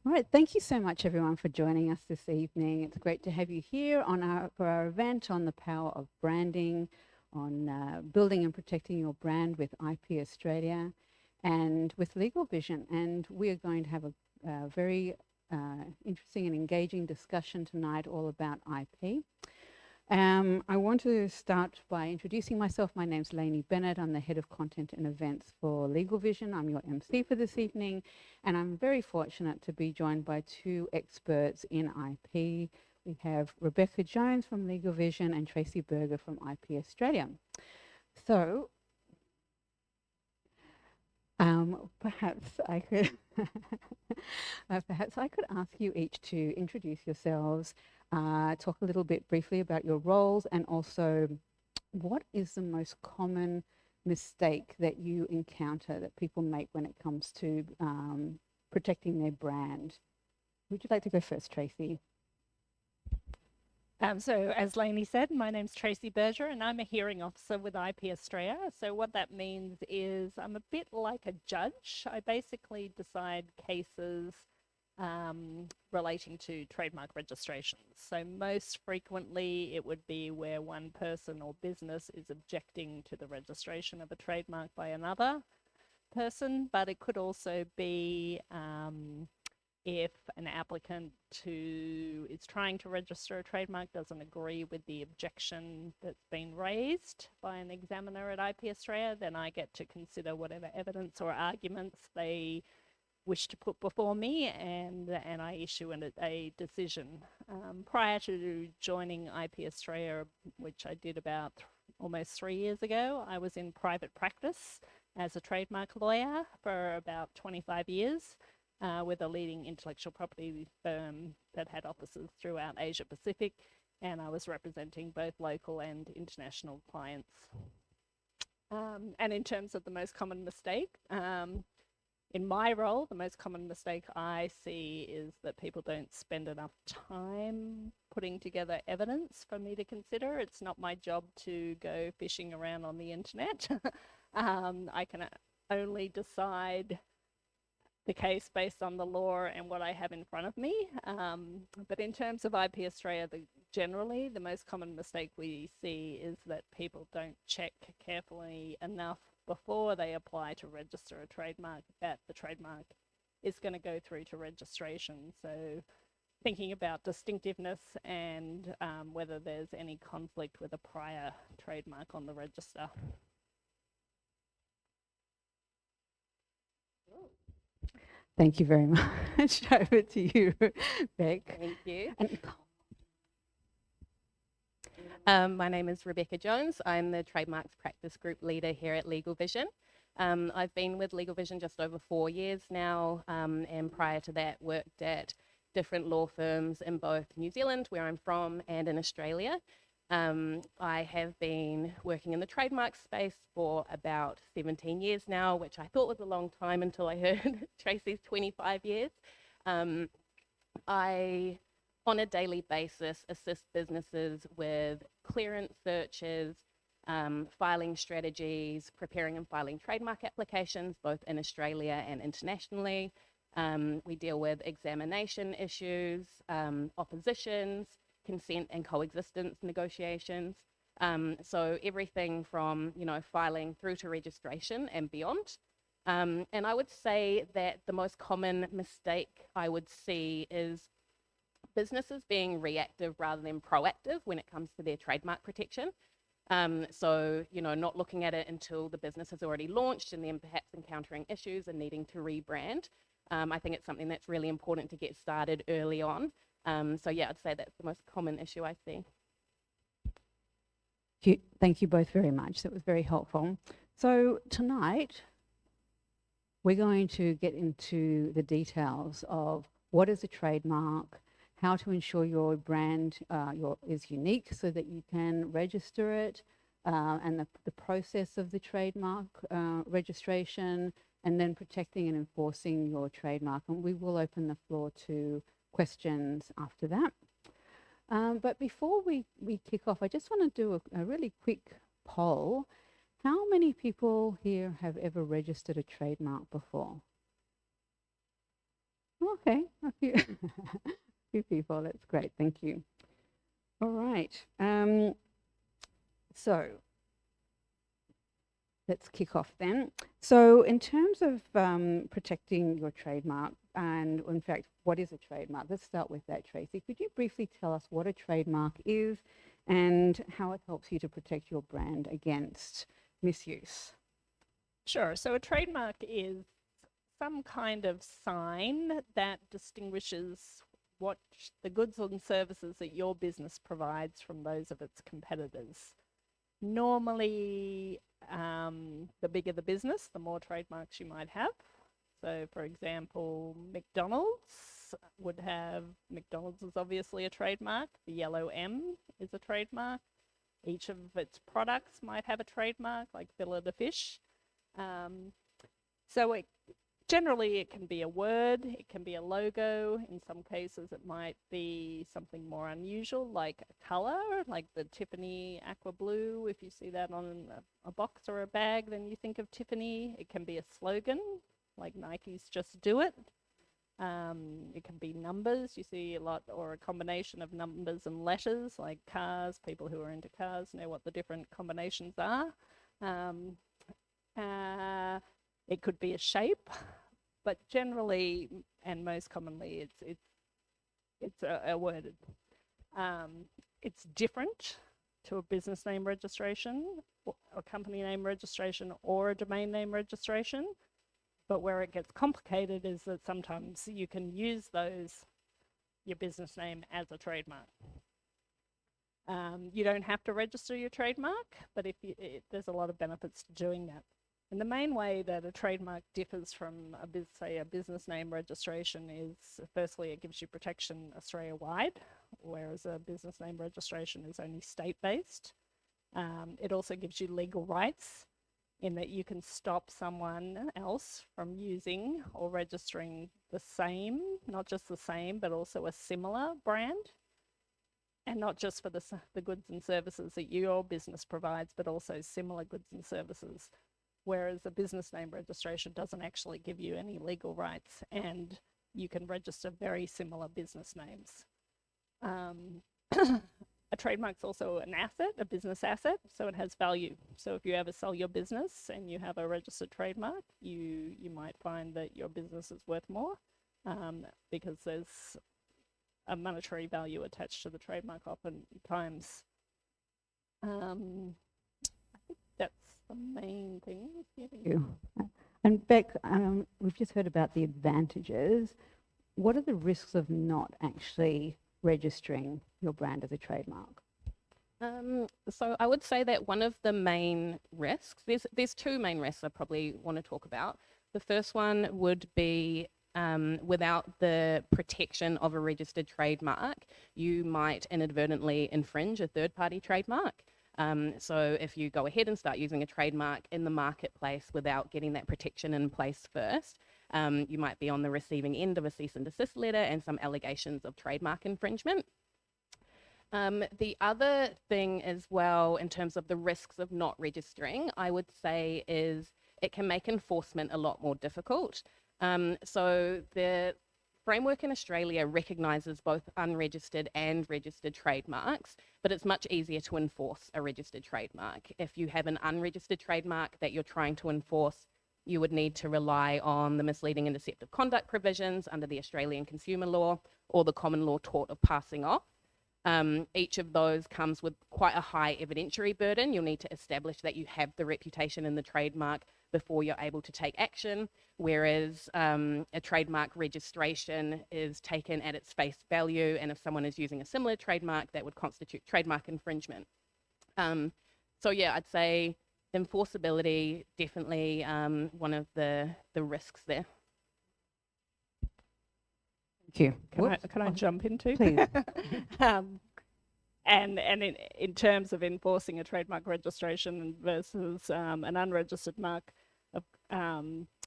All right, thank you so much, everyone, for joining us this evening. It's great to have you here for our event on the power of branding, on building and protecting your brand with IP Australia and with LegalVision. And we are going to have a very interesting and engaging discussion tonight all about IP. I want to start by introducing myself. My name's Lainey Bennett. I'm the Head of Content and Events for LegalVision. I'm your MC for this evening, and I'm very fortunate to be joined by two experts in IP. We have Rebecca Jones from LegalVision and Tracey Berger from IP Australia. So perhaps I could ask you each to introduce yourselves, talk a little bit briefly about your roles, and also what is the most common mistake that you encounter that people make when it comes to protecting their brand. Would you like to go first, Tracey? So as Lainey said, my name's Tracey Berger and I'm a hearing officer with IP Australia. So what that means is I'm a bit like a judge. I basically decide cases relating to trademark registrations. So most frequently it would be where one person or business is objecting to the registration of a trademark by another person, but it could also be if an applicant who is trying to register a trademark doesn't agree with the objection that's been raised by an examiner at IP Australia, then I get to consider whatever evidence or arguments they wish to put before me, and I issue a decision. Prior to joining IP Australia, which I did about almost 3 years ago, I was in private practice as a trademark lawyer for about 25 years. With a leading intellectual property firm that had offices throughout Asia Pacific, and I was representing both local and international clients. And in terms of the most common mistake, in my role, the most common mistake I see is that people don't spend enough time putting together evidence for me to consider. It's not my job to go fishing around on the internet. I can only decide the case based on the law and what I have in front of me. But in terms of IP Australia, generally the most common mistake we see is that people don't check carefully enough before they apply to register a trademark that the trademark is going to go through to registration. So thinking about distinctiveness and whether there's any conflict with a prior trademark on the register. Thank you very much. Over to you, Beck. Thank you. And my name is Rebecca Jones. I'm the Trademarks Practice Group Leader here at LegalVision. I've been with LegalVision just over 4 years now, and prior to that worked at different law firms in both New Zealand, where I'm from, and in Australia. I have been working in the trademark space for about 17 years now, which I thought was a long time until I heard Tracey's 25 years. I, on a daily basis, assist businesses with clearance searches, filing strategies, preparing and filing trademark applications, both in Australia and internationally. We deal with examination issues, oppositions, consent and coexistence negotiations. So everything from, filing through to registration and beyond. And I would say that the most common mistake I would see is businesses being reactive rather than proactive when it comes to their trademark protection. So, not looking at it until the business has already launched and then perhaps encountering issues and needing to rebrand. I think it's something that's really important to get started early on. So yeah, I'd say that's the most common issue I see. Thank you both very much. That was very helpful. So tonight, we're going to get into the details of what is a trademark, how to ensure your brand is unique so that you can register it, and the process of the trademark registration, and then protecting and enforcing your trademark. And we will open the floor to questions after that. But before we kick off, I just want to do a really quick poll. How many people here have ever registered a trademark before? Okay, a few, a few people. That's great. Thank you. All right. So let's kick off then. So in terms of protecting your trademark, and in fact, what is a trademark? Let's start with that, Tracey. Could you briefly tell us what a trademark is and how it helps you to protect your brand against misuse? Sure. So a trademark is some kind of sign that distinguishes what the goods and services that your business provides from those of its competitors. Normally, the bigger the business, the more trademarks you might have. So, for example, McDonald's is obviously a trademark. The yellow M is a trademark. Each of its products might have a trademark, like Filet-O-Fish. So generally it can be a word, it can be a logo. In some cases it might be something more unusual, like a color, like the Tiffany aqua blue. If you see that on a box or a bag, then you think of Tiffany. It can be a slogan, like Nike's Just Do It. It can be numbers. You see a lot, or a combination of numbers and letters, like cars. People who are into cars know what the different combinations are. It could be a shape, but generally and most commonly it's a word. It's different to a business name registration, or a company name registration, or a domain name registration. But where it gets complicated is that sometimes you can use your business name as a trademark. You don't have to register your trademark, but there's a lot of benefits to doing that. And the main way that a trademark differs from say a business name registration is, firstly, it gives you protection Australia-wide, whereas a business name registration is only state-based. It also gives you legal rights in that you can stop someone else from using or registering the same, not just the same, but also a similar brand. And not just for the goods and services that your business provides, but also similar goods and services. Whereas a business name registration doesn't actually give you any legal rights, and you can register very similar business names. A trademark's also an asset, a business asset, so it has value. So if you ever sell your business and you have a registered trademark, you might find that your business is worth more because there's a monetary value attached to the trademark oftentimes. I think that's the main thing. Thank you. And Beck, we've just heard about the advantages. What are the risks of not actually registering your brand as a trademark? So I would say that one of the main risks, there's two main risks I probably want to talk about. The first one would be without the protection of a registered trademark, you might inadvertently infringe a third-party trademark. So if you go ahead and start using a trademark in the marketplace without getting that protection in place first, you might be on the receiving end of a cease and desist letter and some allegations of trademark infringement. The other thing as well, in terms of the risks of not registering, I would say is it can make enforcement a lot more difficult. So the framework in Australia recognises both unregistered and registered trademarks, but it's much easier to enforce a registered trademark. If you have an unregistered trademark that you're trying to enforce, you would need to rely on the misleading and deceptive conduct provisions under the Australian consumer law or the common law tort of passing off. Each of those comes with quite a high evidentiary burden. You'll need to establish that you have the reputation in the trademark before you're able to take action, whereas a trademark registration is taken at its face value, and if someone is using a similar trademark, that would constitute trademark infringement. So yeah, I'd say enforceability, definitely one of the risks there. Thank you. Can I jump in too? Please. And in terms of enforcing a trademark registration versus an unregistered mark,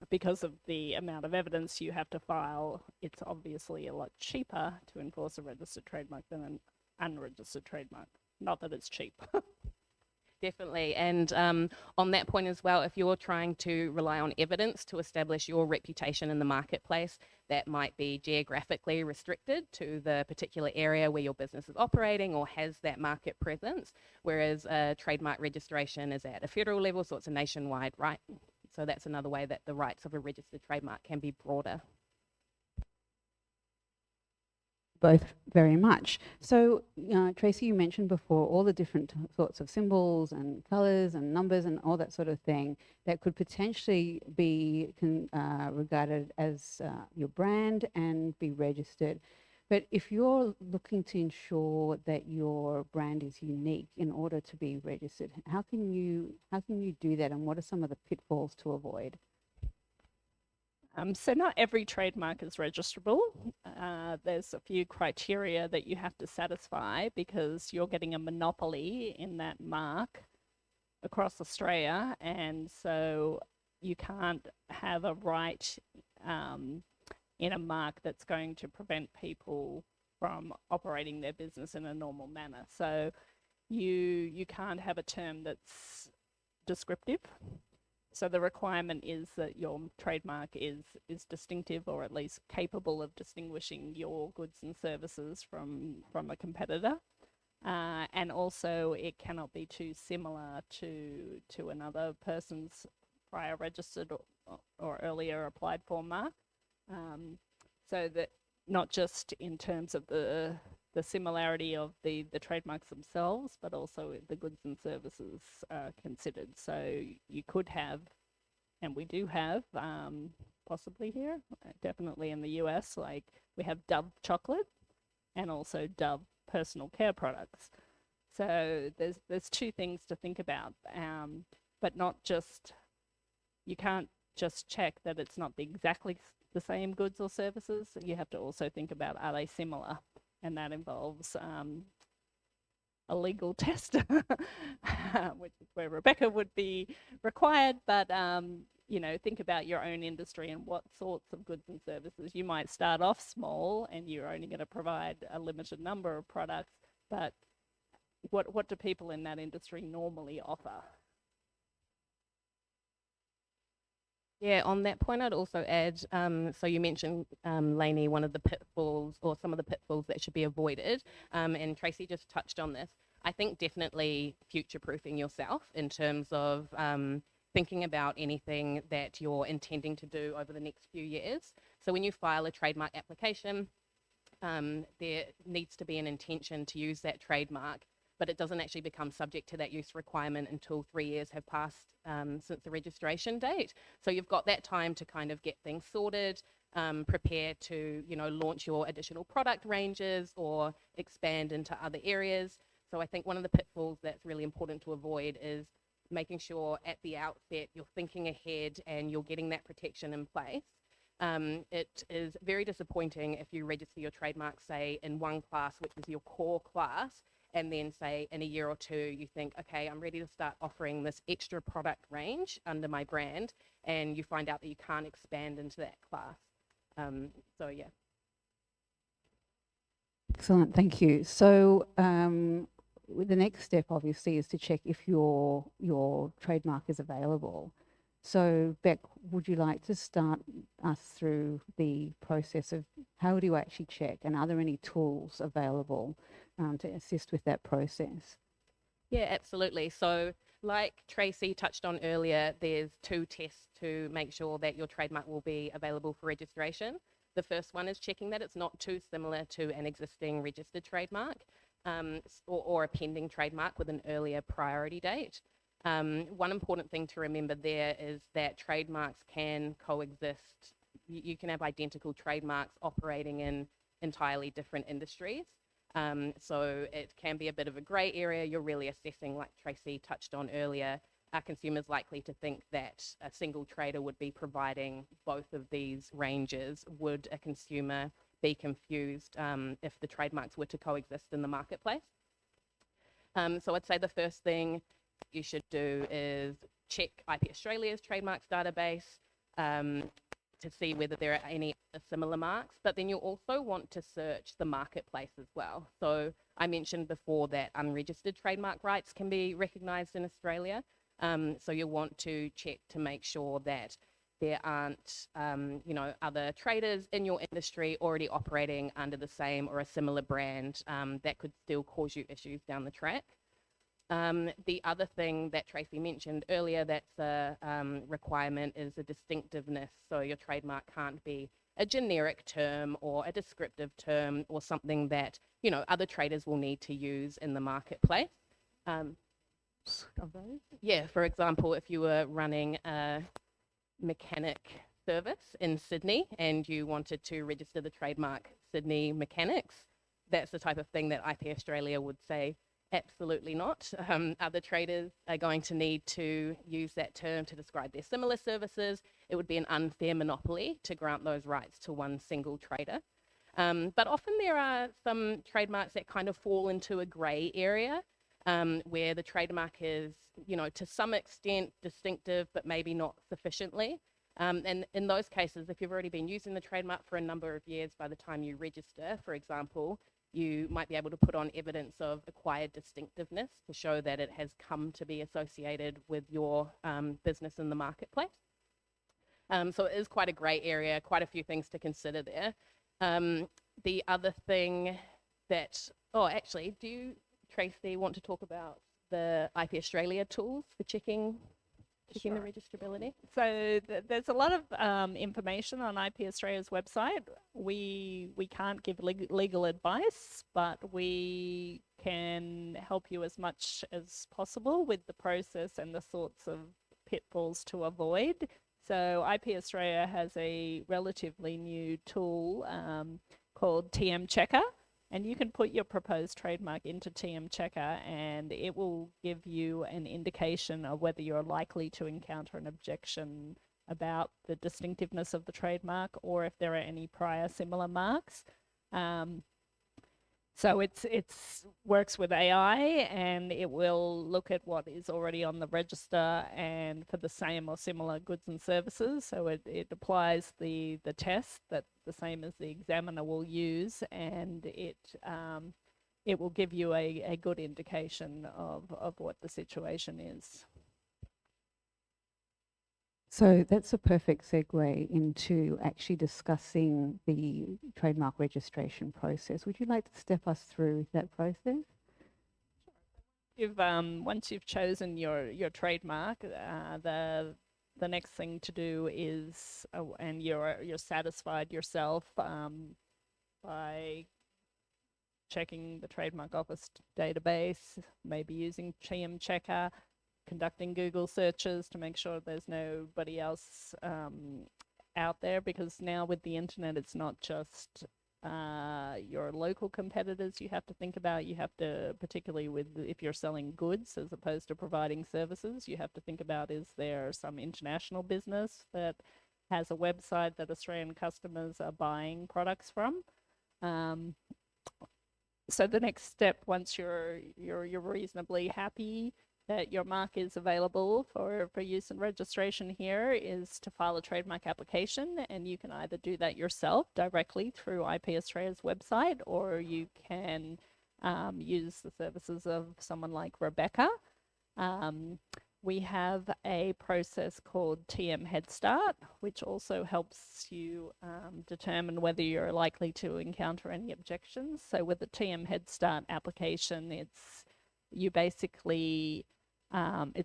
because of the amount of evidence you have to file, it's obviously a lot cheaper to enforce a registered trademark than an unregistered trademark. Not that it's cheap. Definitely. And on that point as well, if you're trying to rely on evidence to establish your reputation in the marketplace, that might be geographically restricted to the particular area where your business is operating or has that market presence, whereas a trademark registration is at a federal level, so it's a nationwide right. So that's another way that the rights of a registered trademark can be broader. Both very much. So, Tracey, you mentioned before all the different sorts of symbols and colours and numbers and all that sort of thing that could potentially be regarded as your brand and be registered. But if you're looking to ensure that your brand is unique in order to be registered, how can you do that, and what are some of the pitfalls to avoid? So not every trademark is registrable. There's a few criteria that you have to satisfy because you're getting a monopoly in that mark across Australia, and so you can't have a right in a mark that's going to prevent people from operating their business in a normal manner. So you can't have a term that's descriptive. So the requirement is that your trademark is distinctive, or at least capable of distinguishing your goods and services from a competitor. And also it cannot be too similar to another person's prior registered or earlier applied for mark. So that not just in terms of the similarity of the trademarks themselves, but also the goods and services are considered. So you could have, and we do have, possibly here, definitely in the US, like we have Dove chocolate and also Dove personal care products. So there's two things to think about, but not just, you can't just check that it's not exactly the same goods or services. You have to also think about, are they similar? And that involves a legal test, which is where Rebecca would be required. But think about your own industry and what sorts of goods and services. You might start off small and you're only going to provide a limited number of products, but what do people in that industry normally offer? Yeah, on that point, I'd also add, so you mentioned, Lainey, one of the pitfalls or some of the pitfalls that should be avoided, and Tracey just touched on this. I think definitely future-proofing yourself in terms of thinking about anything that you're intending to do over the next few years. So when you file a trademark application, there needs to be an intention to use that trademark, but it doesn't actually become subject to that use requirement until 3 years have passed since the registration date. So you've got that time to kind of get things sorted, prepare to, launch your additional product ranges or expand into other areas. So I think one of the pitfalls that's really important to avoid is making sure at the outset you're thinking ahead and you're getting that protection in place. It is very disappointing if you register your trademark, say, in one class, which is your core class, and then say in a year or two you think, okay, I'm ready to start offering this extra product range under my brand, and you find out that you can't expand into that class. So yeah. Excellent, thank you. So the next step obviously is to check if your trademark is available. So Beck, would you like to start us through the process of how do you actually check, and are there any tools available to assist with that process? Yeah, absolutely. So like Tracey touched on earlier, there's 2 tests to make sure that your trademark will be available for registration. The first one is checking that it's not too similar to an existing registered trademark or a pending trademark with an earlier priority date. One important thing to remember there is that trademarks can coexist. You can have identical trademarks operating in entirely different industries. So it can be a bit of a grey area. You're really assessing, like Tracey touched on earlier, are consumers likely to think that a single trader would be providing both of these ranges? Would a consumer be confused if the trademarks were to coexist in the marketplace? So I'd say the first thing you should do is check IP Australia's trademarks database. to see whether there are any similar marks, but then you'll also want to search the marketplace as well. So I mentioned before that unregistered trademark rights can be recognised in Australia. So you'll want to check to make sure that there aren't, other traders in your industry already operating under the same or a similar brand that could still cause you issues down the track. The other thing that Tracey mentioned earlier that's a requirement is a distinctiveness. So your trademark can't be a generic term or a descriptive term or something that, other traders will need to use in the marketplace. Yeah, for example, if you were running a mechanic service in Sydney and you wanted to register the trademark Sydney Mechanics, that's the type of thing that IP Australia would say, absolutely not. Other traders are going to need to use that term to describe their similar services. It would be an unfair monopoly to grant those rights to one single trader. But often there are some trademarks that kind of fall into a grey area where the trademark is, to some extent distinctive, but maybe not sufficiently. And in those cases, if you've already been using the trademark for a number of years, by the time you register, for example, you might be able to put on evidence of acquired distinctiveness to show that it has come to be associated with your business in the marketplace. So it is quite a grey area, quite a few things to consider there. The other thing that, actually, do you, Tracey, want to talk about the IP Australia tools for checking the registrability? So there's a lot of information on IP Australia's website. We can't give legal advice, but we can help you as much as possible with the process and the sorts of pitfalls to avoid. So IP Australia has a relatively new tool called TM Checker, and you can put your proposed trademark into TM Checker and it will give you an indication of whether you're likely to encounter an objection about the distinctiveness of the trademark or if there are any prior similar marks. So it's works with AI and it will look at what is already on the register and for the same or similar goods and services. So it applies the test that the same as the examiner will use, and it will give you a good indication of what the situation is. So that's a perfect segue into actually discussing the trademark registration process. Would you like to step us through that process? Once you've chosen your trademark, the next thing to do is, and you're satisfied yourself by checking the Trademark Office database, maybe using TM Checker, conducting Google searches to make sure there's nobody else out there, because now with the internet it's not just your local competitors you have to think about. You have to, particularly with if you're selling goods as opposed to providing services, you have to think about, is there some international business that has a website that Australian customers are buying products from? So the next step, once you're reasonably happy that your mark is available for use and registration here, is to file a trademark application, and you can either do that yourself directly through IP Australia's website, or you can use the services of someone like Rebecca. We have a process called TM Head Start, which also helps you determine whether you're likely to encounter any objections. So with the TM Head Start application, it's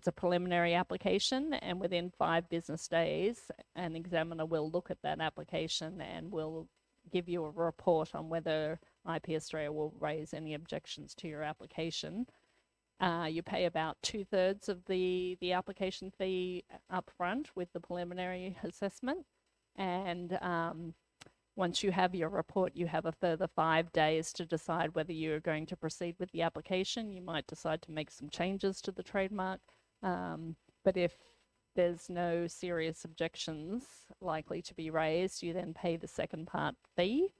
a preliminary application, and within 5 business days, an examiner will look at that application and will give you a report on whether IP Australia will raise any objections to your application. You pay about 2/3 of the application fee up front with the preliminary assessment, and once you have your report, you have a further 5 days to decide whether you're going to proceed with the application. You might decide to make some changes to the trademark, but if there's no serious objections likely to be raised, you then pay the second part fee.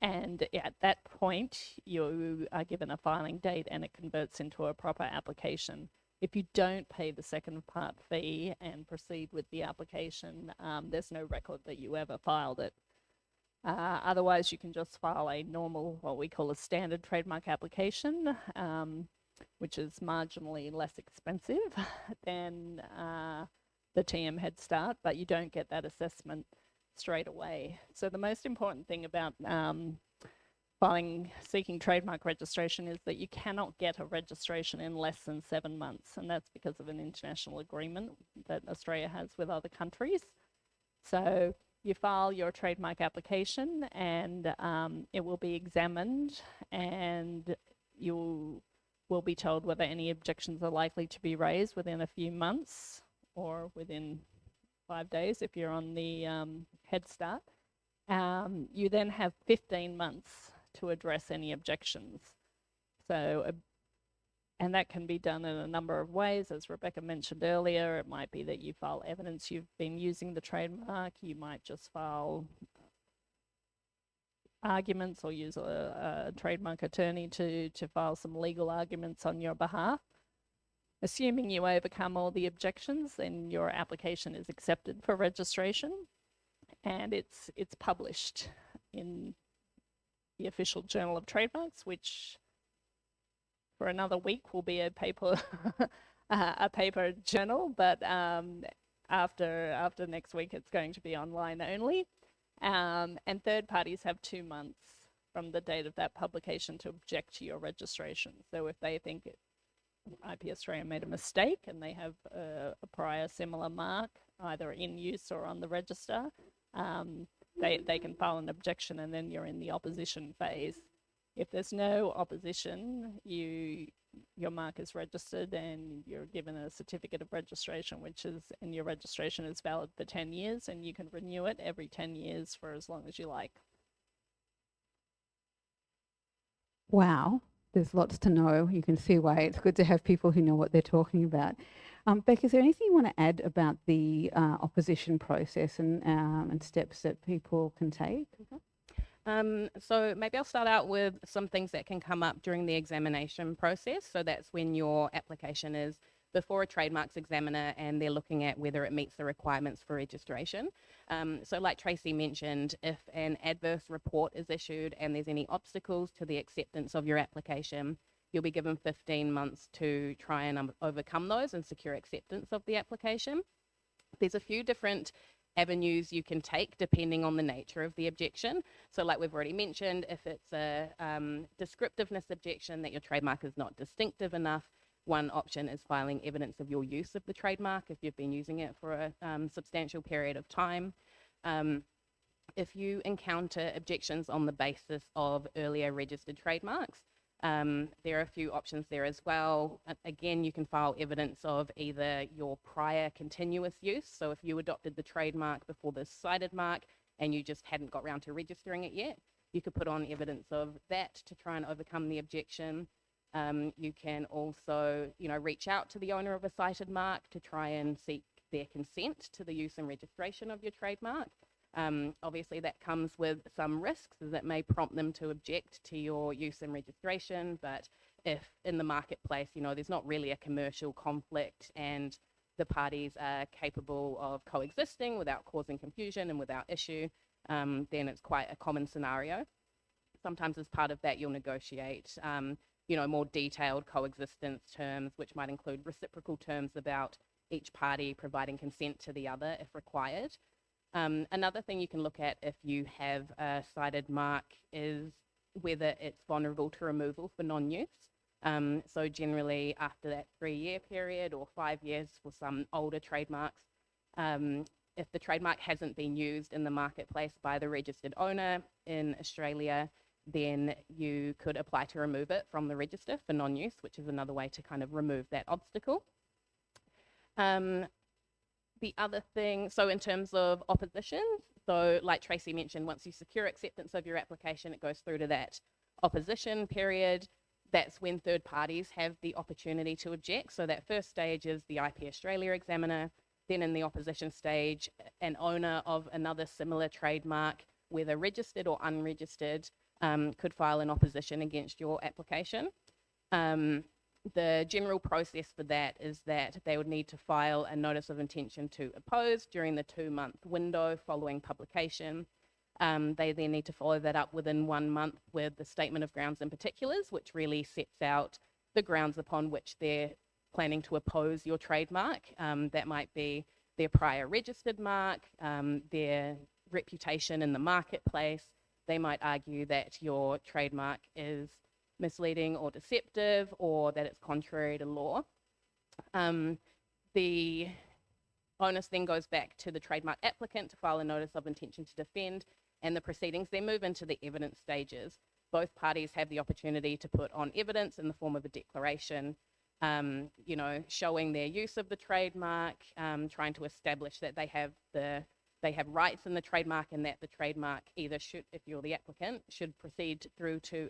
And at that point, you are given a filing date and it converts into a proper application. If you don't pay the second part fee and proceed with the application, there's no record that you ever filed it. Otherwise, you can just file a normal, what we call a standard trademark application, which is marginally less expensive than the TM Head Start, but you don't get that assessment straight away. So the most important thing about seeking trademark registration is that you cannot get a registration in less than 7 months, and that's because of an international agreement that Australia has with other countries. So you file your trademark application, and it will be examined, and you will be told whether any objections are likely to be raised within a few months or within 5 days if you're on the Head Start. You then have 15 months to address any objections. So, and that can be done in a number of ways. As Rebecca mentioned earlier, it might be that you file evidence you've been using the trademark. You might just file arguments or use a trademark attorney to file some legal arguments on your behalf. Assuming you overcome all the objections, then your application is accepted for registration, and it's published in the official Journal of Trademarks, which for another week will be a paper a paper journal, but after next week it's going to be online only. And third parties have 2 months from the date of that publication to object to your registration. So if they think IP Australia made a mistake and they have a prior similar mark either in use or on the register, they can file an objection, and then you're in the opposition phase. If there's no opposition, your mark is registered and you're given a certificate of registration, and your registration is valid for 10 years, and you can renew it every 10 years for as long as you like. Wow, there's lots to know. You can see why it's good to have people who know what they're talking about. Beck, is there anything you want to add about the opposition process and steps that people can take? So maybe I'll start out with some things that can come up during the examination process. So that's when your application is before a trademarks examiner and they're looking at whether it meets the requirements for registration. So like Tracey mentioned, if an adverse report is issued and there's any obstacles to the acceptance of your application, you'll be given 15 months to try and overcome those and secure acceptance of the application. There's a few different avenues you can take depending on the nature of the objection. So like we've already mentioned, if it's a descriptiveness objection that your trademark is not distinctive enough, one option is filing evidence of your use of the trademark if you've been using it for a substantial period of time. If you encounter objections on the basis of earlier registered trademarks, there are a few options there as well. Again, you can file evidence of either your prior continuous use. So if you adopted the trademark before the cited mark and you just hadn't got around to registering it yet, you could put on evidence of that to try and overcome the objection. You can also, reach out to the owner of a cited mark to try and seek their consent to the use and registration of your trademark. Obviously that comes with some risks that may prompt them to object to your use and registration, but if in the marketplace, there's not really a commercial conflict and the parties are capable of coexisting without causing confusion and without issue, then it's quite a common scenario. Sometimes as part of that, you'll negotiate, more detailed coexistence terms, which might include reciprocal terms about each party providing consent to the other if required. Another thing you can look at if you have a cited mark is whether it's vulnerable to removal for non-use. So generally after that 3-year period or 5 years for some older trademarks, if the trademark hasn't been used in the marketplace by the registered owner in Australia, then you could apply to remove it from the register for non-use, which is another way to kind of remove that obstacle. The other thing, so in terms of opposition, so like Tracey mentioned, once you secure acceptance of your application, it goes through to that opposition period. That's when third parties have the opportunity to object. So that first stage is the IP Australia examiner. Then in the opposition stage, an owner of another similar trademark, whether registered or unregistered, could file an opposition against your application. The general process for that is that they would need to file a notice of intention to oppose during the 2-month window following publication. They then need to follow that up within 1 month with the statement of grounds and particulars, which really sets out the grounds upon which they're planning to oppose your trademark. That might be their prior registered mark, their reputation in the marketplace. They might argue that your trademark is misleading or deceptive, or that it's contrary to law. The onus then goes back to the trademark applicant to file a notice of intention to defend, and the proceedings then move into the evidence stages. Both parties have the opportunity to put on evidence in the form of a declaration, showing their use of the trademark, trying to establish that they have rights in the trademark, and that the trademark either should, if you're the applicant, should proceed through to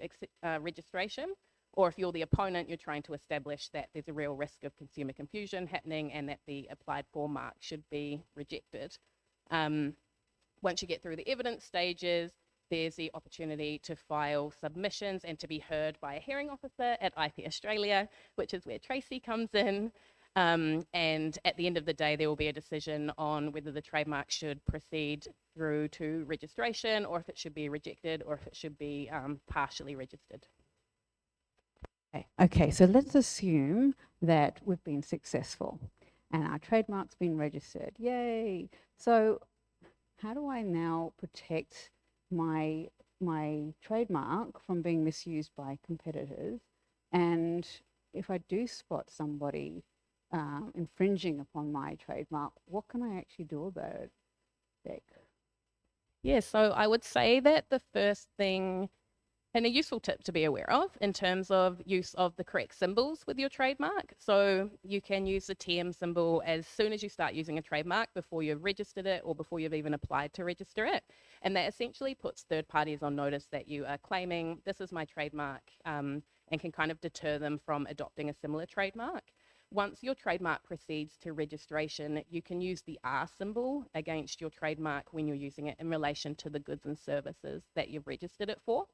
registration, or if you're the opponent, you're trying to establish that there's a real risk of consumer confusion happening and that the applied for mark should be rejected. Once you get through the evidence stages, there's the opportunity to file submissions and to be heard by a hearing officer at IP Australia, which is where Tracey comes in. And at the end of the day, there will be a decision on whether the trademark should proceed through to registration, or if it should be rejected, or if it should be partially registered. Okay, so let's assume that we've been successful and our trademark's been registered. Yay! So how do I now protect my trademark from being misused by competitors? And if I do spot somebody infringing upon my trademark, what can I actually do about it, Beck? Yeah, so I would say that the first thing, and a useful tip to be aware of in terms of use of the correct symbols with your trademark. So you can use the TM symbol as soon as you start using a trademark, before you've registered it or before you've even applied to register it. And that essentially puts third parties on notice that you are claiming this is my trademark, and can kind of deter them from adopting a similar trademark. Once your trademark proceeds to registration, you can use the R symbol against your trademark when you're using it in relation to the goods and services that you've registered it for.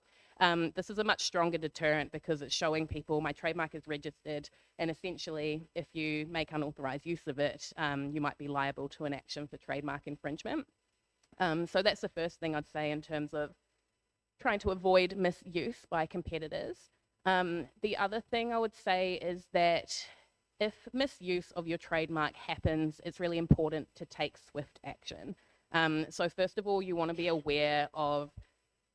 This is a much stronger deterrent because it's showing people my trademark is registered, and essentially if you make unauthorized use of it, you might be liable to an action for trademark infringement. So that's the first thing I'd say in terms of trying to avoid misuse by competitors. The other thing I would say is that if misuse of your trademark happens, it's really important to take swift action. So first of all, you want to be aware of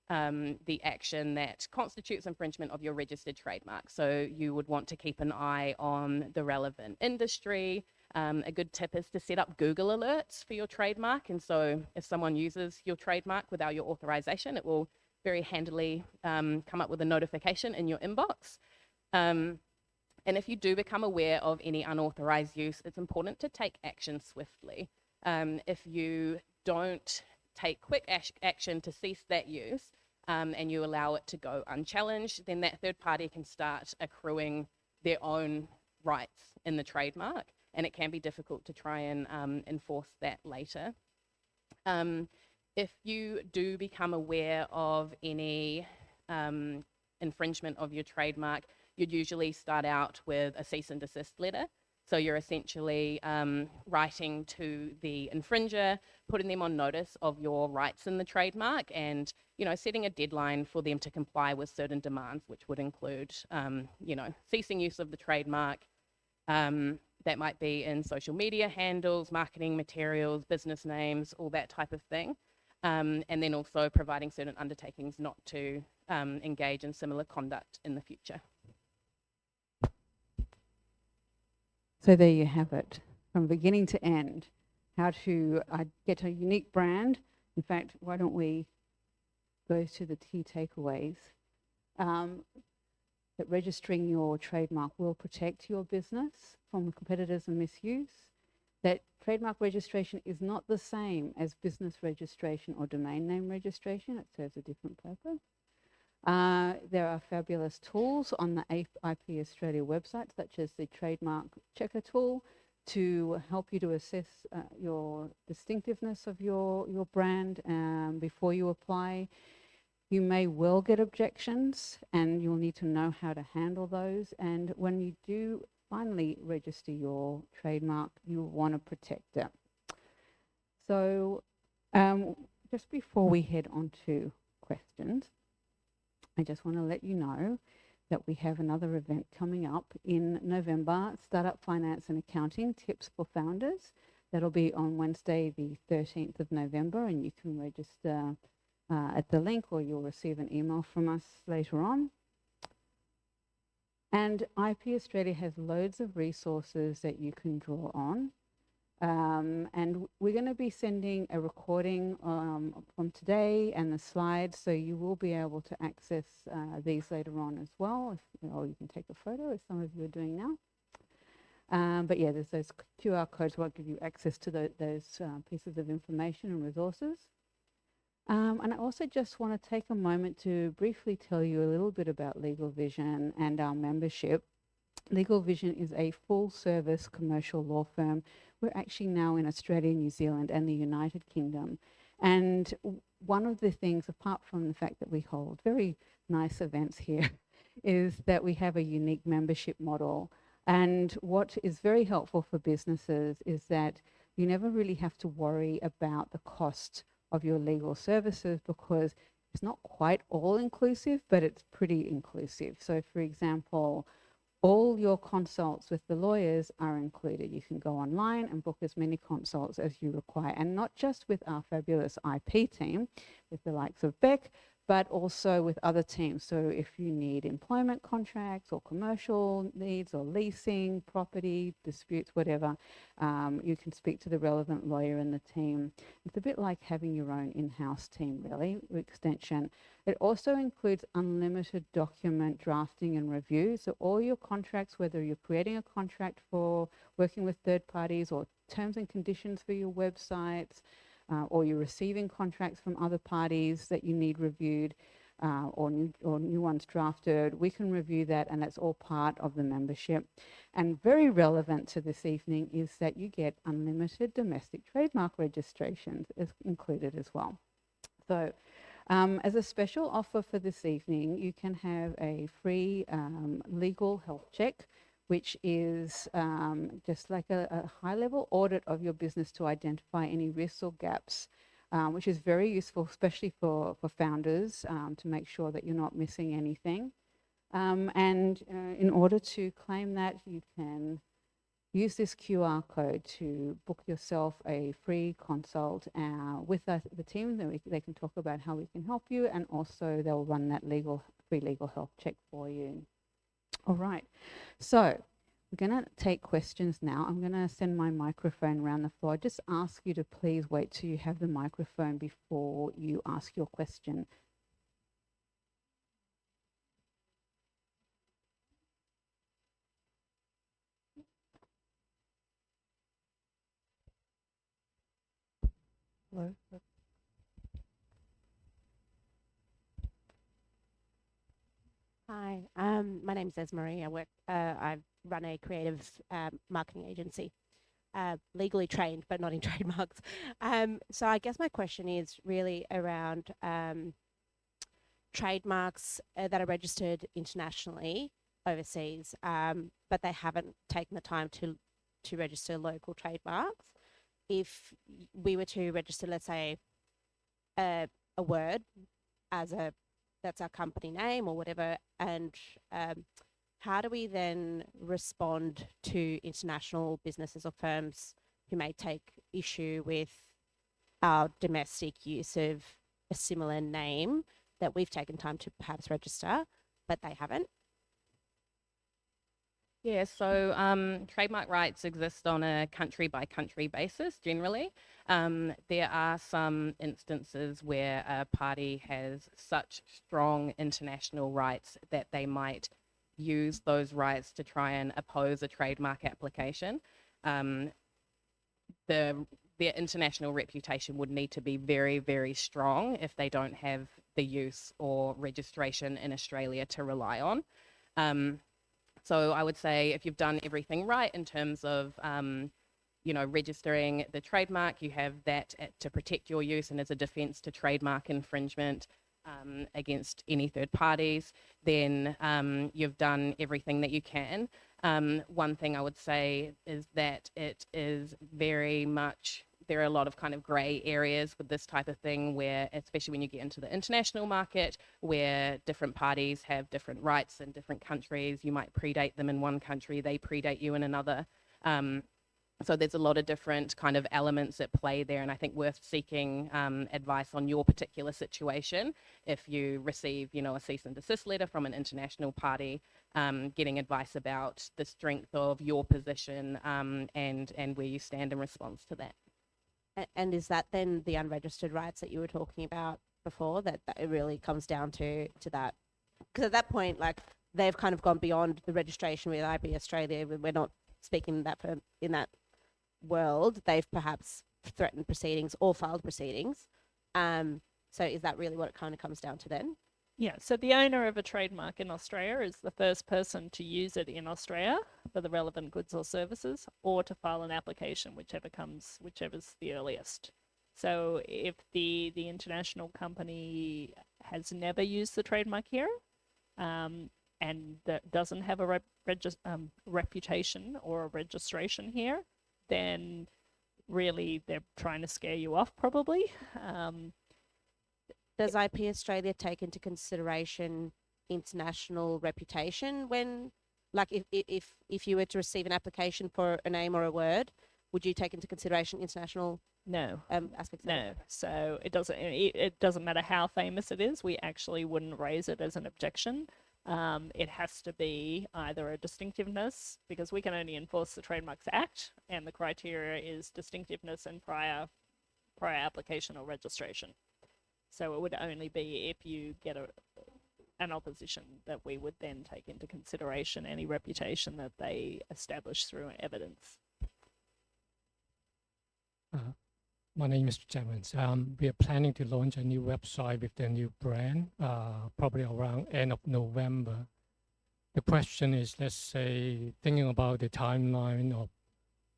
the action that constitutes infringement of your registered trademark. So you would want to keep an eye on the relevant industry. A good tip is to set up Google alerts for your trademark. And so if someone uses your trademark without your authorization, it will very handily come up with a notification in your inbox. And if you do become aware of any unauthorized use, it's important to take action swiftly. If you don't take quick action to cease that use, and you allow it to go unchallenged, then that third party can start accruing their own rights in the trademark, and it can be difficult to try and enforce that later. If you do become aware of any infringement of your trademark, you'd usually start out with a cease and desist letter. So you're essentially writing to the infringer, putting them on notice of your rights in the trademark, and setting a deadline for them to comply with certain demands, which would include ceasing use of the trademark. That might be in social media handles, marketing materials, business names, all that type of thing. And then also providing certain undertakings not to engage in similar conduct in the future. So there you have it, from beginning to end, how to get a unique brand. In fact, why don't we go to the key takeaways? That registering your trademark will protect your business from competitors and misuse. That trademark registration is not the same as business registration or domain name registration. It serves a different purpose. There are fabulous tools on the IP Australia website, such as the trademark checker tool, to help you to assess your distinctiveness of your brand before you apply. You may well get objections, and you'll need to know how to handle those. And when you do finally register your trademark, you want to protect it. So just before we head on to questions, I just want to let you know that we have another event coming up in November, Startup Finance and Accounting Tips for Founders. That'll be on Wednesday, the 13th of November, and you can register at the link, or you'll receive an email from us later on. And IP Australia has loads of resources that you can draw on. And we're going to be sending a recording from today and the slides, so you will be able to access these later on as well, or you can take a photo, as some of you are doing now. But yeah, there's those QR codes that will give you access to those pieces of information and resources. And I also just want to take a moment to briefly tell you a little bit about LegalVision and our membership. LegalVision is a full-service commercial law firm. We're actually now in Australia, New Zealand, and the United Kingdom. And one of the things, apart from the fact that we hold very nice events here, is that we have a unique membership model. And what is very helpful for businesses is that you never really have to worry about the cost of your legal services, because it's not quite all inclusive, but it's pretty inclusive. So for example, all your consults with the lawyers are included. You can go online and book as many consults as you require, and not just with our fabulous IP team, with the likes of Beck, but also with other teams. So if you need employment contracts or commercial needs or leasing, property, disputes, whatever, you can speak to the relevant lawyer in the team. It's a bit like having your own in-house team, really, extension. It also includes unlimited document drafting and review. So all your contracts, whether you're creating a contract for working with third parties or terms and conditions for your websites, or you're receiving contracts from other parties that you need reviewed, or new ones drafted, we can review that, and that's all part of the membership. And very relevant to this evening is that you get unlimited domestic trademark registrations included as well. So as a special offer for this evening, you can have a free legal health check, which is just like a high-level audit of your business to identify any risks or gaps, which is very useful, especially for founders, to make sure that you're not missing anything. And in order to claim that, you can use this QR code to book yourself a free consult with the team. They can talk about how we can help you, and also they'll run that free legal health check for you. All right, so we're going to take questions now. I'm going to send my microphone around the floor. I just ask you to please wait till you have the microphone before you ask your question. Hello. Hi, my name's Esmarie. I run a creative marketing agency, legally trained, but not in trademarks. So I guess my question is really around trademarks that are registered internationally, overseas, but they haven't taken the time to register local trademarks. If we were to register, let's say, a word as that's our company name or whatever, and how do we then respond to international businesses or firms who may take issue with our domestic use of a similar name that we've taken time to perhaps register, but they haven't? Yeah, so trademark rights exist on a country-by-country basis generally. There are some instances where a party has such strong international rights that they might use those rights to try and oppose a trademark application. Their international reputation would need to be very, very strong if they don't have the use or registration in Australia to rely on. So I would say if you've done everything right in terms of, registering the trademark, you have that to protect your use and as a defense to trademark infringement. against any third parties, then you've done everything that you can. One thing I would say is that it is very much, there are a lot of kind of grey areas with this type of thing where, especially when you get into the international market, where different parties have different rights in different countries. You might predate them in one country, they predate you in another. So there's a lot of different kind of elements at play there, and I think worth seeking advice on your particular situation. If you receive, a cease and desist letter from an international party, getting advice about the strength of your position and where you stand in response to that. And is that then the unregistered rights that you were talking about before, that it really comes down to that? Because at that point, like, they've kind of gone beyond the registration with IP Australia. We're not speaking that in that world. They've perhaps threatened proceedings or filed proceedings. So is that really what it kind of comes down to then? Yeah, so the owner of a trademark in Australia is the first person to use it in Australia for the relevant goods or services, or to file an application, whichever's the earliest. So if the international company has never used the trademark here, and that doesn't have a reputation or a registration here, then really they're trying to scare you off, probably. Does IP Australia take into consideration international reputation when, like, if you were to receive an application for a name or a word, would you take into consideration international aspects? No. So it doesn't matter how famous it is. We actually wouldn't raise it as an objection. It has to be either a distinctiveness, because we can only enforce the Trademarks Act, and the criteria is distinctiveness and prior application or registration. So it would only be if you get an opposition that we would then take into consideration any reputation that they establish through evidence. My name is James. We are planning to launch a new website with the new brand, probably around end of November. The question is, let's say, thinking about the timeline of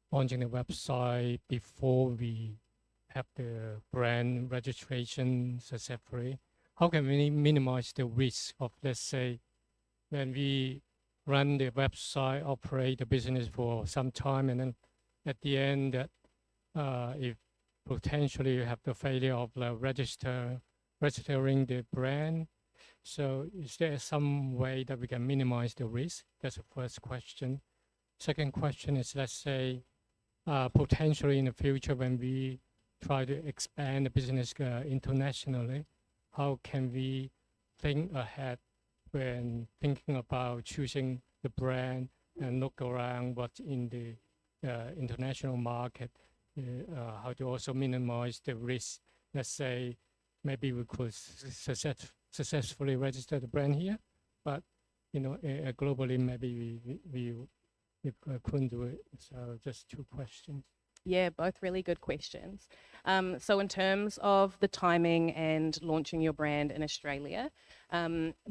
launching the website before we have the brand registration successfully. How can we minimize the risk of, let's say, when we run the website, operate the business for some time, and then at the end that if potentially you have the failure of registering the brand. So is there some way that we can minimize the risk? That's the first question. Second question is, let's say, potentially in the future when we try to expand the business internationally, how can we think ahead when thinking about choosing the brand and look around what's in the international market? How to also minimize the risk. Let's say maybe we could successfully register the brand here, but globally maybe we couldn't do it. So just two questions. Yeah, both really good questions. So in terms of the timing and launching your brand in Australia,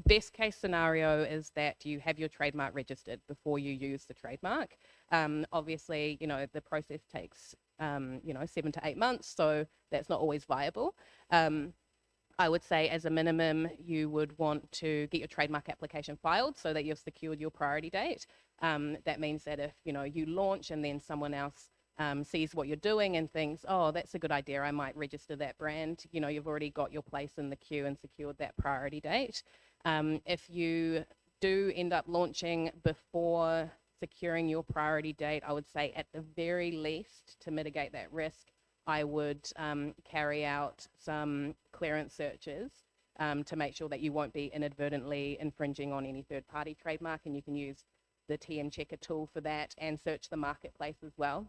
best case scenario is that you have your trademark registered before you use the trademark. Obviously, the process takes 7 to 8 months, so that's not always viable. I would say as a minimum, you would want to get your trademark application filed so that you've secured your priority date. That means that if, you launch and then someone else sees what you're doing and thinks, oh, that's a good idea, I might register that brand, you've already got your place in the queue and secured that priority date. If you do end up launching before securing your priority date, I would say at the very least, to mitigate that risk, I would carry out some clearance searches to make sure that you won't be inadvertently infringing on any third-party trademark, and you can use the TM Checker tool for that and search the marketplace as well.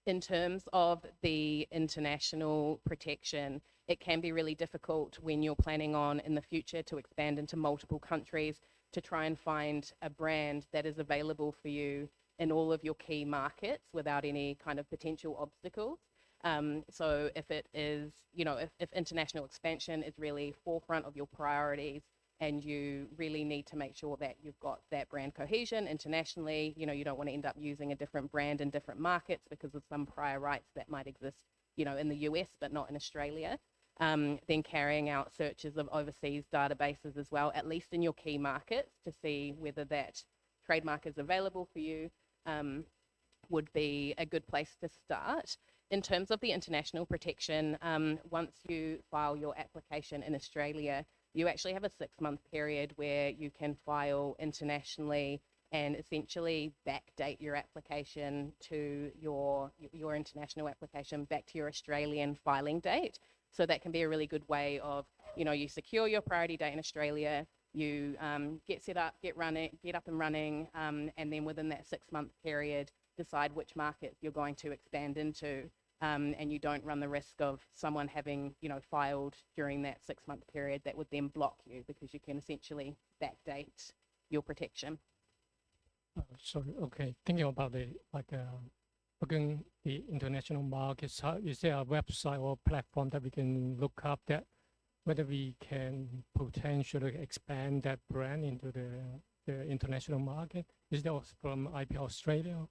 In terms of the international protection, it can be really difficult when you're planning on in the future to expand into multiple countries to try and find a brand that is available for you in all of your key markets without any kind of potential obstacles. So if it is, if international expansion is really forefront of your priorities and you really need to make sure that you've got that brand cohesion internationally, you don't want to end up using a different brand in different markets because of some prior rights that might exist, in the US but not in Australia. then carrying out searches of overseas databases as well, at least in your key markets, to see whether that trademark is available for you, would be a good place to start. In terms of the international protection, once you file your application in Australia, you actually have a 6-month period where you can file internationally and essentially backdate your application to your international application back to your Australian filing date. So that can be a really good way of, you secure your priority date in Australia, you get up and running, and then within that 6-month period, decide which markets you're going to expand into, and you don't run the risk of someone having, filed during that 6-month period that would then block you, because you can essentially backdate your protection. Okay, thinking about looking the international markets, is there a website or platform that we can look up that whether we can potentially expand that brand into the international market? Is that from IP Australia?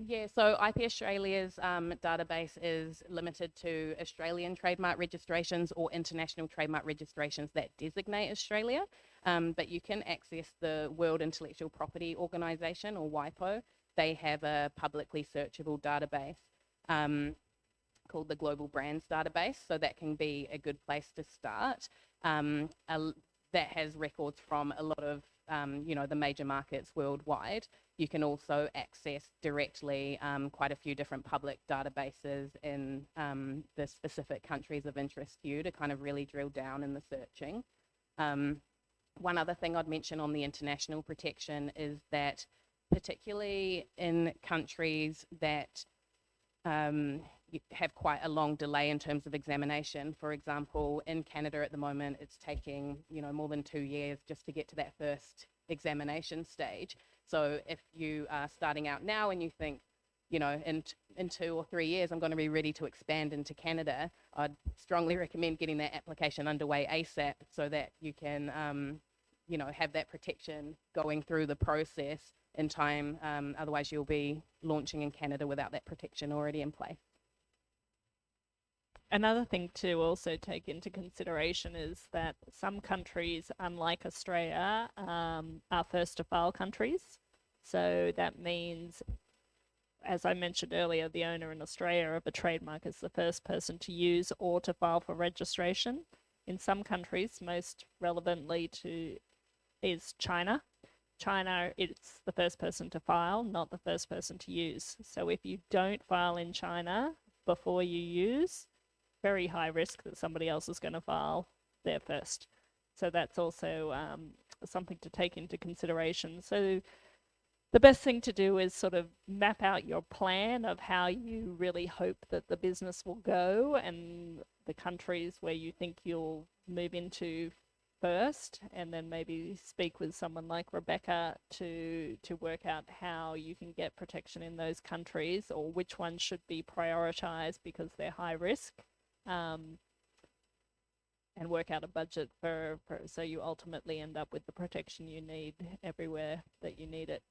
Yeah, so IP Australia's database is limited to Australian trademark registrations or international trademark registrations that designate Australia, but you can access the World Intellectual Property Organisation, or WIPO. They have a publicly searchable database called the Global Brands Database, so that can be a good place to start. That has records from a lot of the major markets worldwide. You can also access directly quite a few different public databases in the specific countries of interest to you to kind of really drill down in the searching. One other thing I'd mention on the international protection is that particularly in countries that have quite a long delay in terms of examination. For example, in Canada at the moment, it's taking, more than 2 years just to get to that first examination stage. So if you are starting out now and you think, in 2 or 3 years, I'm going to be ready to expand into Canada, I'd strongly recommend getting that application underway ASAP so that you can, have that protection going through the process in time. Otherwise, you'll be launching in Canada without that protection already in place. Another thing to also take into consideration is that some countries, unlike Australia, are first to file countries. So that means, as I mentioned earlier, the owner in Australia of a trademark is the first person to use or to file for registration. In some countries, most relevantly is China. China, it's the first person to file, not the first person to use. So if you don't file in China before you use, very high risk that somebody else is going to file there first. So that's also something to take into consideration. So the best thing to do is sort of map out your plan of how you really hope that the business will go and the countries where you think you'll move into first, and then maybe speak with someone like Rebecca to work out how you can get protection in those countries, or which ones should be prioritized because they're high risk. And work out a budget for so you ultimately end up with the protection you need everywhere that you need it.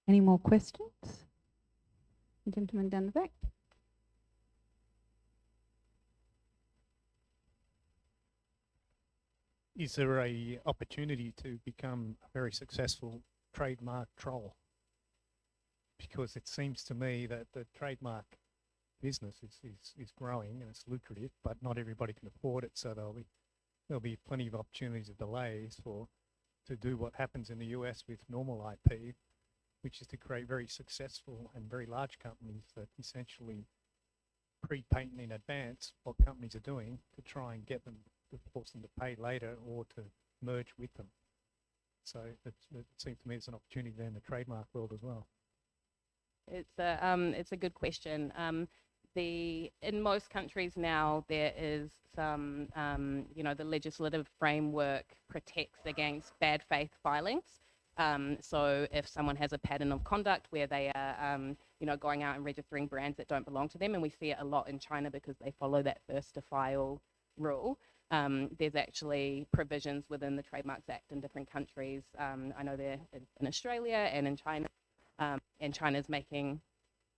Any more questions? The gentleman down the back. Is there a opportunity to become a very successful trademark troll? Because it seems to me that the trademark business is growing and it's lucrative, but not everybody can afford it. So there'll be plenty of opportunities of delays to do what happens in the US with normal IP, which is to create very successful and very large companies that essentially pre-patent in advance what companies are doing to try and get them, to force them to pay later or to merge with them. So it seems to me it's an opportunity there in the trademark world as well. It's a good question. In most countries now, there is some, the legislative framework protects against bad faith filings. So if someone has a pattern of conduct where they are, going out and registering brands that don't belong to them, and we see it a lot in China because they follow that first to file rule, there's actually provisions within the Trademarks Act in different countries. I know they're in Australia and in China, and China's making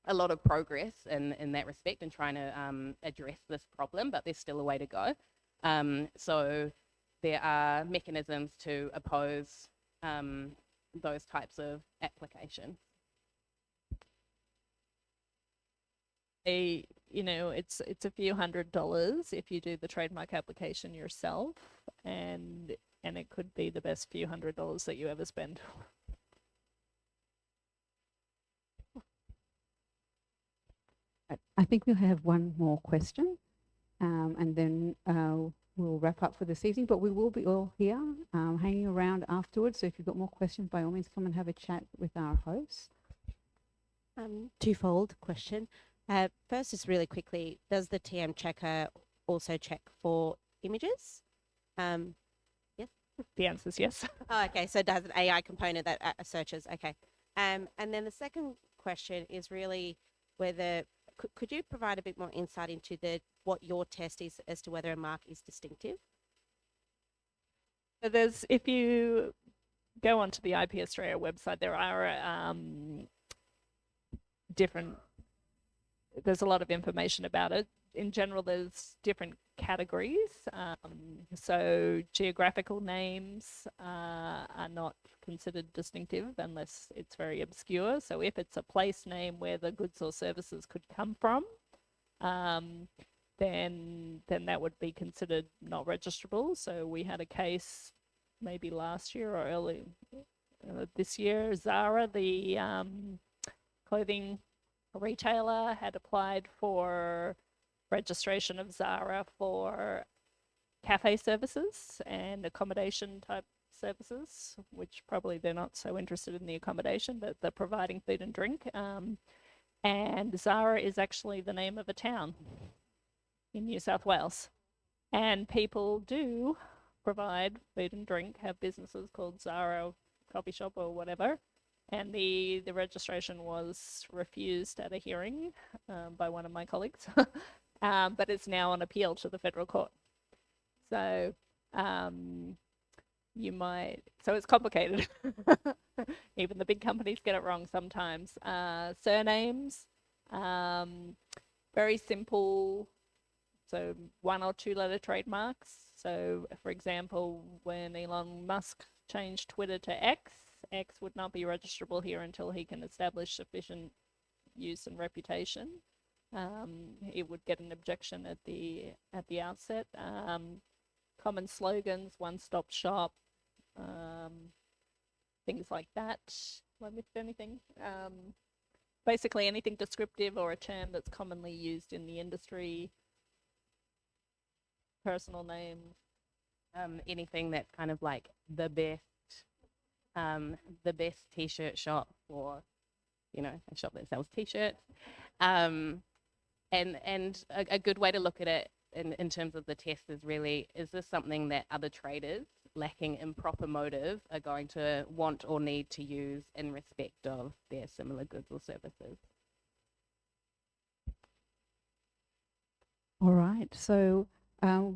a lot of progress in that respect and trying to address this problem, but there's still a way to go. So there are mechanisms to oppose those types of applications. It's a few $100s if you do the trademark application yourself, and it could be the best few $100s that you ever spend. I think we'll have one more question, and then we'll wrap up for this evening, but we will be all here hanging around afterwards, so if you've got more questions, by all means come and have a chat with our hosts. Twofold question. First is really quickly, does the TM checker also check for images? Yes? The answer is yes. Oh, okay, so it does an AI component that searches, okay. And then the second question is really whether, could you provide a bit more insight into what your test is as to whether a mark is distinctive? So if you go onto the IP Australia website, there are there's a lot of information about it. In general, there's different categories. So geographical names are not considered distinctive unless it's very obscure. So if it's a place name where the goods or services could come from, then that would be considered not registrable. So we had a case maybe last year or early this year. Zara, the clothing retailer, had applied for registration of Zara for cafe services and accommodation type services, which probably they're not so interested in the accommodation, but they're providing food and drink. And Zara is actually the name of a town in New South Wales. And people do provide food and drink, have businesses called Zara Coffee Shop or whatever. And the registration was refused at a hearing by one of my colleagues, but it's now on appeal to the federal court. So so it's complicated. Even the big companies get it wrong sometimes. Surnames, very simple, so 1 or 2 letter trademarks. So for example, when Elon Musk changed Twitter to X would not be registrable here until he can establish sufficient use and reputation. It would get an objection at the outset. Common slogans, one-stop shop, things like that. Have I missed anything? Basically anything descriptive or a term that's commonly used in the industry. Personal name. Anything that's kind of like the best t-shirt shop, or a shop that sells t-shirts, and a good way to look at it in terms of the test is really, is this something that other traders lacking improper motive are going to want or need to use in respect of their similar goods or services? All right, so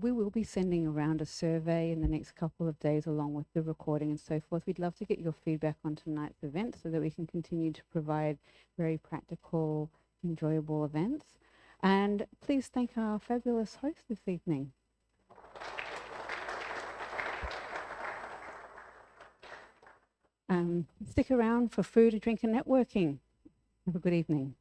we will be sending around a survey in the next couple of days along with the recording and so forth. We'd love to get your feedback on tonight's event so that we can continue to provide very practical, enjoyable events. And please thank our fabulous host this evening. Stick around for food, drink and networking. Have a good evening.